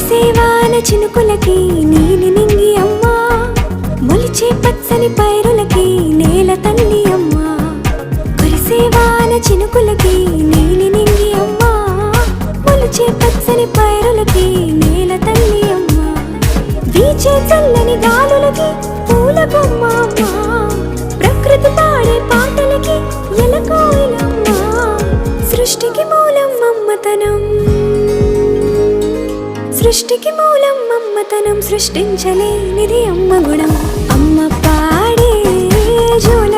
కురిసేవాన చినుకులకి నీలి నింగి అమ్మా, మొలిచే పచ్చని పైరులకి నేల తల్లి అమ్మా. కురిసేవాన చినుకులకి నీలి నింగి అమ్మా, మొలిచే పచ్చని పైరులకి నేల తల్లి అమ్మా. వీచే చల్లని గాలులకి పూల బొమ్మ అమ్మా, ప్రకృతి పాడే పాటలకి ఎలకోయిలమ్మా. సృష్టికి మూలం మమ్మతనం, సృష్టికి మూలం మమ్మతనం, సృష్టించలేనిది అమ్మ గుణం. అమ్మ పాడే జోల